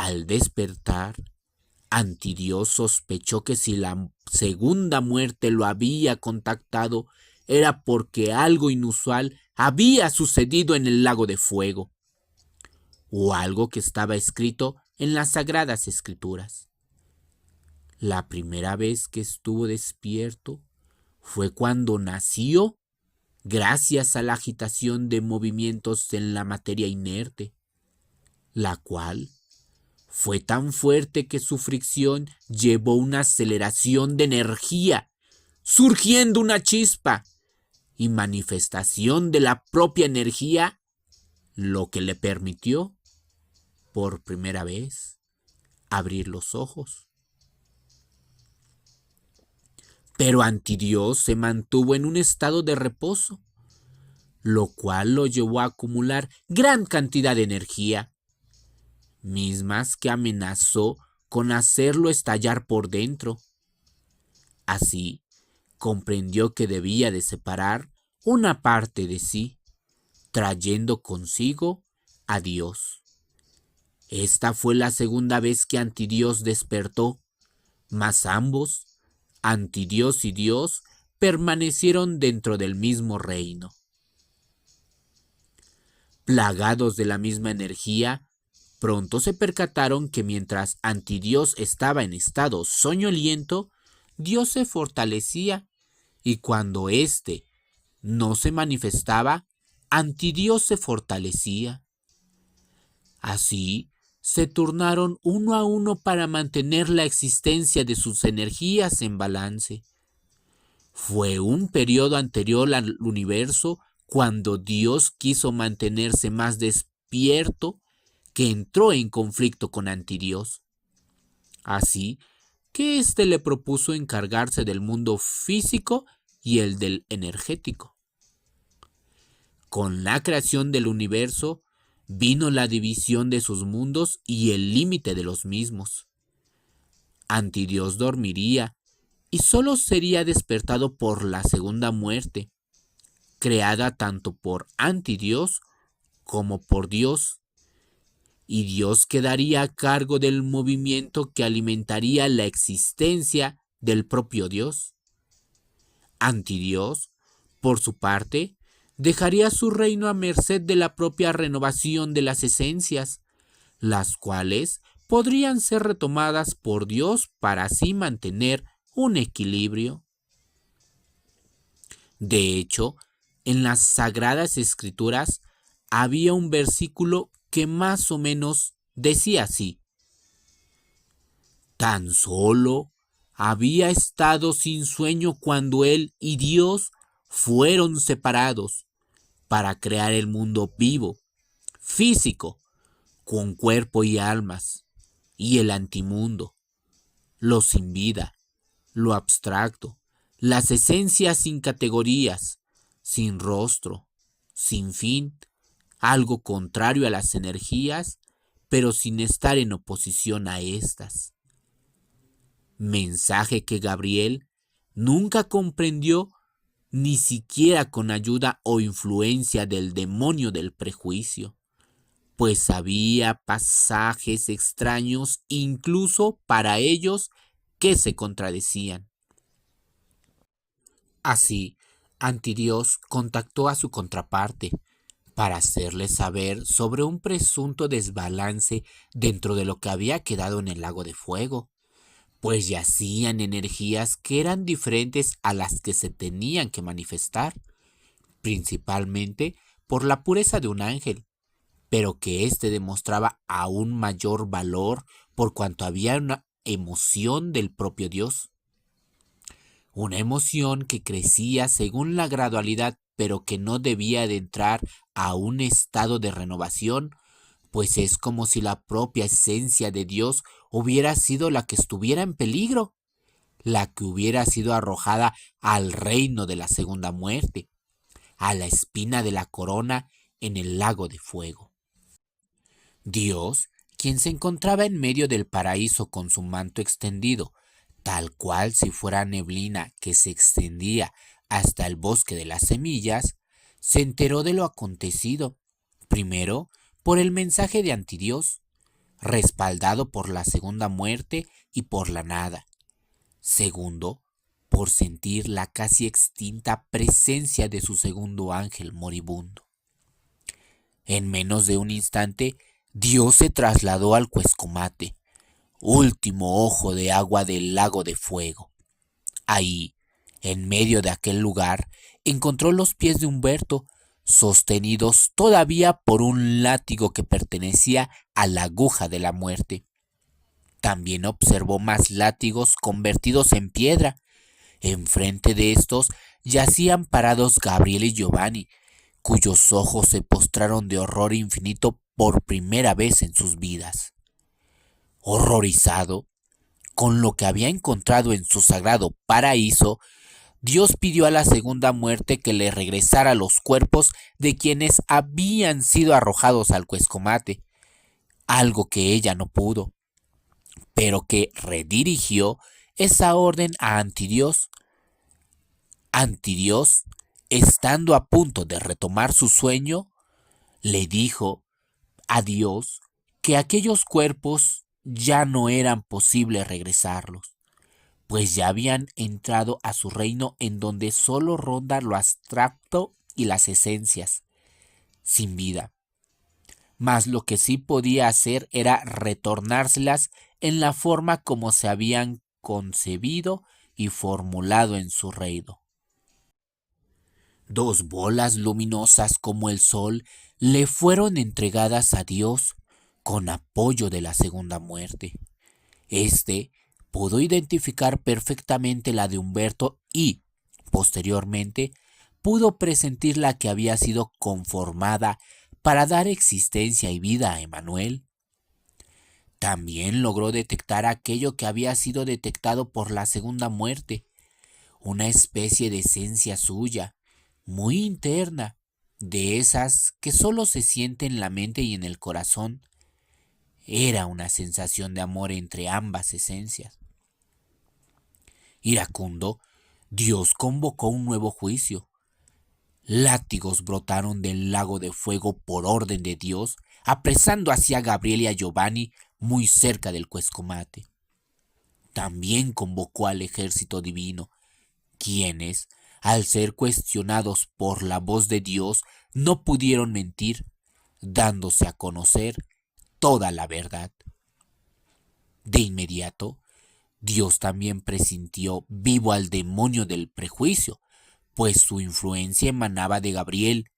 Al despertar, Antidios sospechó que si la segunda muerte lo había contactado era porque algo inusual había sucedido en el lago de fuego, o algo que estaba escrito en las sagradas escrituras. La primera vez que estuvo despierto fue cuando nació, gracias a la agitación de movimientos en la materia inerte, la cual fue tan fuerte que su fricción llevó una aceleración de energía, surgiendo una chispa y manifestación de la propia energía, lo que le permitió, por primera vez, abrir los ojos. Pero Antidios se mantuvo en un estado de reposo, lo cual lo llevó a acumular gran cantidad de energía, mismas que amenazó con hacerlo estallar por dentro. Así, comprendió que debía de separar una parte de sí, trayendo consigo a Dios. Esta fue la segunda vez que Antidios despertó, mas ambos, Antidios y Dios, permanecieron dentro del mismo reino. Plagados de la misma energía, pronto se percataron que mientras Antidios estaba en estado soñoliento, Dios se fortalecía, y cuando éste no se manifestaba, Antidios se fortalecía. Así, se turnaron uno a uno para mantener la existencia de sus energías en balance. Fue un periodo anterior al universo cuando Dios quiso mantenerse más despierto que entró en conflicto con Antidios. Así que éste le propuso encargarse del mundo físico y el del energético. Con la creación del universo vino la división de sus mundos y el límite de los mismos. Antidios dormiría y solo sería despertado por la segunda muerte, creada tanto por Antidios como por Dios, y Dios quedaría a cargo del movimiento que alimentaría la existencia del propio Dios. Antidios, por su parte, dejaría su reino a merced de la propia renovación de las esencias, las cuales podrían ser retomadas por Dios para así mantener un equilibrio. De hecho, en las sagradas escrituras había un versículo que más o menos decía así: tan solo había estado sin sueño cuando él y Dios fueron separados para crear el mundo vivo, físico, con cuerpo y almas, y el antimundo, lo sin vida, lo abstracto, las esencias sin categorías, sin rostro, sin fin, algo contrario a las energías, pero sin estar en oposición a estas. Mensaje que Gabriel nunca comprendió, ni siquiera con ayuda o influencia del demonio del prejuicio, pues había pasajes extraños incluso para ellos que se contradecían. Así, Antidios contactó a su contraparte para hacerle saber sobre un presunto desbalance dentro de lo que había quedado en el lago de fuego, pues yacían energías que eran diferentes a las que se tenían que manifestar, principalmente por la pureza de un ángel, pero que éste demostraba aún mayor valor por cuanto había una emoción del propio Dios. Una emoción que crecía según la gradualidad, pero que no debía de entrar a un estado de renovación, pues es como si la propia esencia de Dios hubiera sido la que estuviera en peligro, la que hubiera sido arrojada al reino de la segunda muerte, a la espina de la corona en el lago de fuego. Dios, quien se encontraba en medio del paraíso con su manto extendido, tal cual si fuera neblina que se extendía hasta el bosque de las semillas, se enteró de lo acontecido, primero por el mensaje de Antidios, respaldado por la segunda muerte y por la nada. Segundo, por sentir la casi extinta presencia de su segundo ángel moribundo. En menos de un instante, Dios se trasladó al Cuescomate, último ojo de agua del lago de fuego. Ahí, en medio de aquel lugar, encontró los pies de Humberto, sostenidos todavía por un látigo que pertenecía a la aguja de la muerte. También observó más látigos convertidos en piedra. Enfrente de estos yacían parados Gabriel y Giovanni, cuyos ojos se postraron de horror infinito por primera vez en sus vidas. Horrorizado con lo que había encontrado en su sagrado paraíso, Dios pidió a la segunda muerte que le regresara los cuerpos de quienes habían sido arrojados al Cuescomate, algo que ella no pudo, pero que redirigió esa orden a Antidios. Antidios, estando a punto de retomar su sueño, le dijo a Dios que aquellos cuerpos ya no eran posible regresarlos, pues ya habían entrado a su reino en donde solo ronda lo abstracto y las esencias, sin vida. Mas lo que sí podía hacer era retornárselas en la forma como se habían concebido y formulado en su reino. Dos bolas luminosas como el sol le fueron entregadas a Dios con apoyo de la segunda muerte. Este pudo identificar perfectamente la de Humberto y, posteriormente, pudo presentir la que había sido conformada para dar existencia y vida a Emanuel. También logró detectar aquello que había sido detectado por la segunda muerte, una especie de esencia suya, muy interna, de esas que solo se siente en la mente y en el corazón. Era una sensación de amor entre ambas esencias. Iracundo, Dios convocó un nuevo juicio. Látigos brotaron del lago de fuego por orden de Dios, apresando hacia Gabriel y a Giovanni muy cerca del Cuescomate. También convocó al ejército divino, quienes, al ser cuestionados por la voz de Dios, no pudieron mentir, dándose a conocer toda la verdad. De inmediato, Dios también presintió vivo al demonio del prejuicio, pues su influencia emanaba de Gabriel,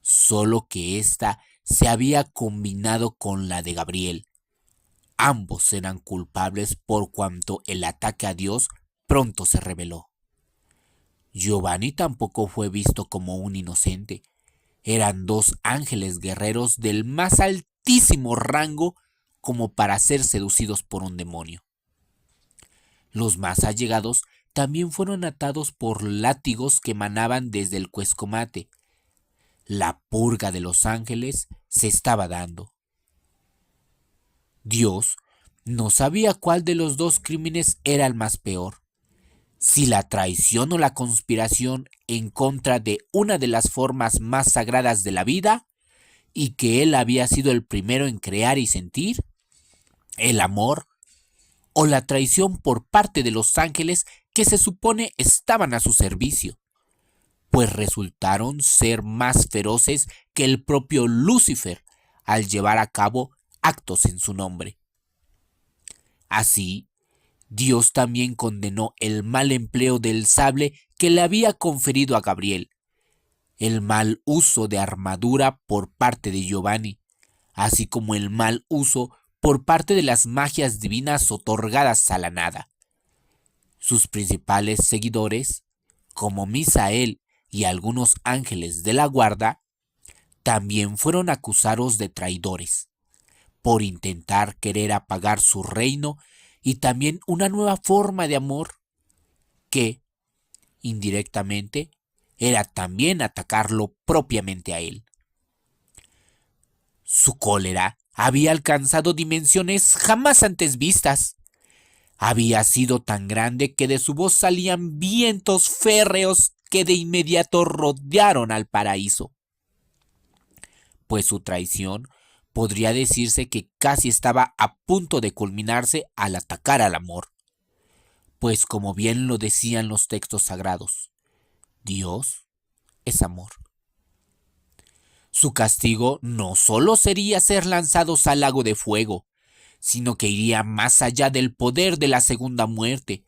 solo que ésta se había combinado con la de Gabriel. Ambos eran culpables por cuanto el ataque a Dios pronto se reveló. Giovanni tampoco fue visto como un inocente. Eran dos ángeles guerreros del más altísimo rango como para ser seducidos por un demonio. Los más allegados también fueron atados por látigos que emanaban desde el Cuescomate. La purga de los ángeles se estaba dando. Dios no sabía cuál de los dos crímenes era el más peor, si la traición o la conspiración en contra de una de las formas más sagradas de la vida, y que él había sido el primero en crear y sentir, el amor, o la traición por parte de los ángeles que se supone estaban a su servicio, pues resultaron ser más feroces que el propio Lucifer al llevar a cabo actos en su nombre. Así, Dios también condenó el mal empleo del sable que le había conferido a Gabriel, el mal uso de armadura por parte de Giovanni, así como el mal uso por parte de las magias divinas otorgadas a la nada. Sus principales seguidores, como Misael y algunos ángeles de la guarda, también fueron acusados de traidores, por intentar querer apagar su reino y también una nueva forma de amor que, indirectamente, era también atacarlo propiamente a él. Su cólera había alcanzado dimensiones jamás antes vistas. Había sido tan grande que de su voz salían vientos férreos que de inmediato rodearon al paraíso, pues su traición podría decirse que casi estaba a punto de culminarse al atacar al amor. Pues como bien lo decían los textos sagrados, Dios es amor. Su castigo no solo sería ser lanzados al lago de fuego, sino que iría más allá del poder de la segunda muerte.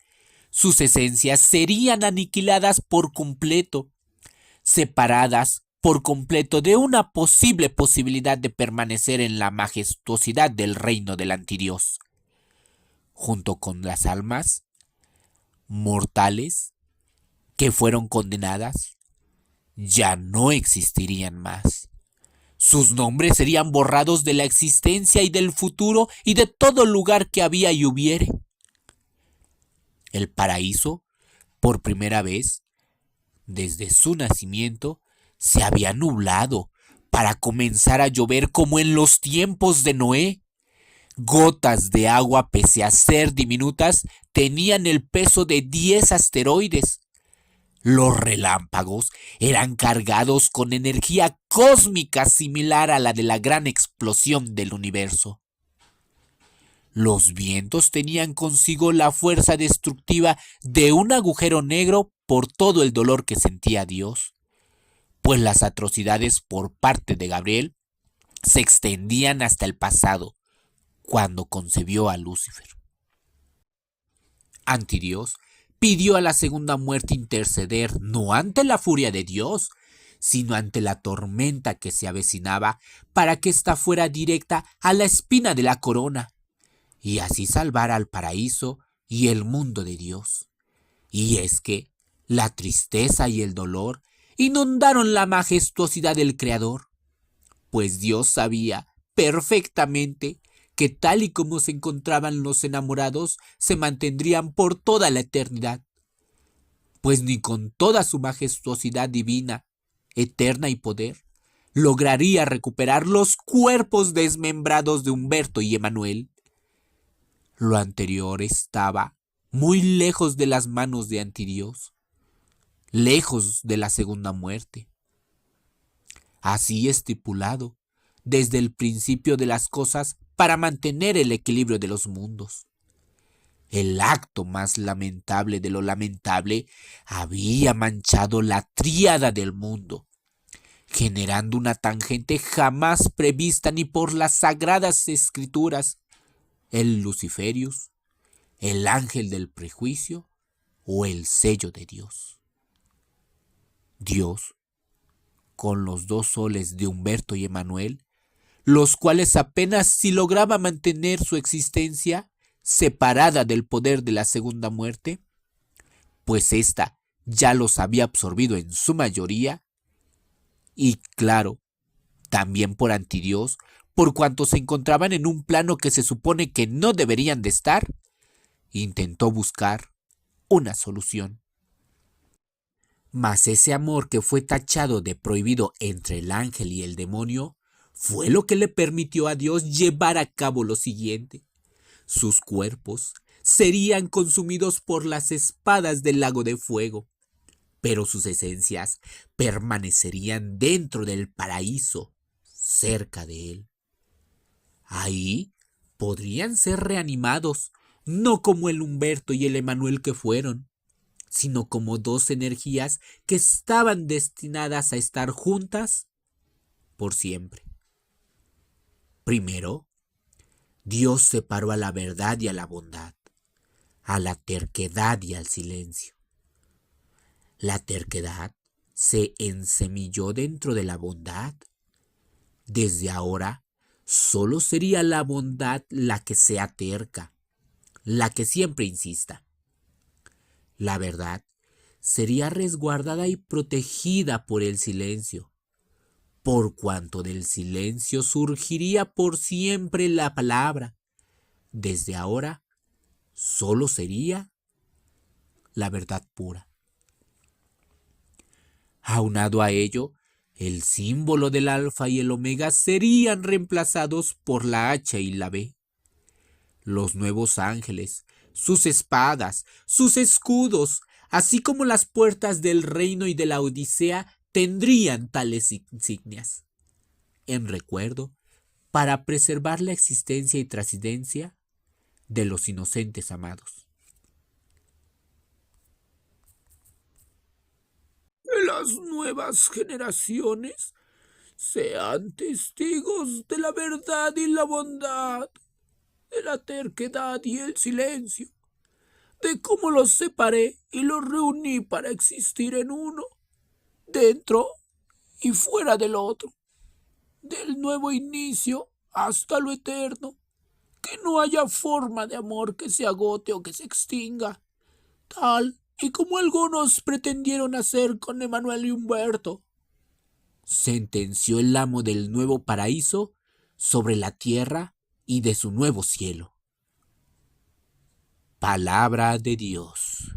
Sus esencias serían aniquiladas por completo, separadas por completo de una posible posibilidad de permanecer en la majestuosidad del reino del antidios, junto con las almas mortales que fueron condenadas, ya no existirían más. Sus nombres serían borrados de la existencia y del futuro y de todo lugar que había y hubiere. El paraíso, por primera vez, desde su nacimiento, se había nublado para comenzar a llover como en los tiempos de Noé. Gotas de agua, pese a ser diminutas, tenían el peso de 10 asteroides. Los relámpagos eran cargados con energía cósmica similar a la de la gran explosión del universo. Los vientos tenían consigo la fuerza destructiva de un agujero negro por todo el dolor que sentía Dios, pues las atrocidades por parte de Gabriel se extendían hasta el pasado, cuando concebió a Lucifer. Antidios pidió a la segunda muerte interceder no ante la furia de Dios, sino ante la tormenta que se avecinaba, para que ésta fuera directa a la espina de la corona, y así salvar al paraíso y el mundo de Dios. Y es que la tristeza y el dolor inundaron la majestuosidad del Creador, pues Dios sabía perfectamente que tal y como se encontraban los enamorados, se mantendrían por toda la eternidad, pues ni con toda su majestuosidad divina, eterna y poder, lograría recuperar los cuerpos desmembrados de Humberto y Emanuel. Lo anterior estaba muy lejos de las manos de Antidios, lejos de la segunda muerte. Así estipulado desde el principio de las cosas para mantener el equilibrio de los mundos. El acto más lamentable de lo lamentable había manchado la tríada del mundo, generando una tangente jamás prevista ni por las sagradas escrituras, el Luciferius, el ángel del prejuicio o el sello de Dios. Dios, con los dos soles de Humberto y Emanuel, los cuales apenas si lograba mantener su existencia separada del poder de la segunda muerte, pues ésta ya los había absorbido en su mayoría, y claro, también por Antidios, por cuanto se encontraban en un plano que se supone que no deberían de estar, intentó buscar una solución. Mas ese amor que fue tachado de prohibido entre el ángel y el demonio fue lo que le permitió a Dios llevar a cabo lo siguiente. Sus cuerpos serían consumidos por las espadas del lago de fuego, pero sus esencias permanecerían dentro del paraíso, cerca de él. Ahí podrían ser reanimados, no como el Humberto y el Emanuel que fueron, sino como dos energías que estaban destinadas a estar juntas por siempre. Primero, Dios separó a la verdad y a la bondad, a la terquedad y al silencio. La terquedad se ensemilló dentro de la bondad. Desde ahora, solo sería la bondad la que sea terca, la que siempre insista. La verdad sería resguardada y protegida por el silencio, por cuanto del silencio surgiría por siempre la palabra. Desde ahora, solo sería la verdad pura. Aunado a ello, el símbolo del alfa y el omega serían reemplazados por la H y la B. Los nuevos ángeles, sus espadas, sus escudos, así como las puertas del reino y de la Odisea, tendrían tales insignias, en recuerdo para preservar la existencia y trascendencia de los inocentes amados. Que las nuevas generaciones sean testigos de la verdad y la bondad, de la terquedad y el silencio, de cómo los separé y los reuní para existir en uno, dentro y fuera del otro, del nuevo inicio hasta lo eterno, que no haya forma de amor que se agote o que se extinga, tal y como algunos pretendieron hacer con Emanuel y Humberto, sentenció el amo del nuevo paraíso sobre la tierra y de su nuevo cielo. Palabra de Dios.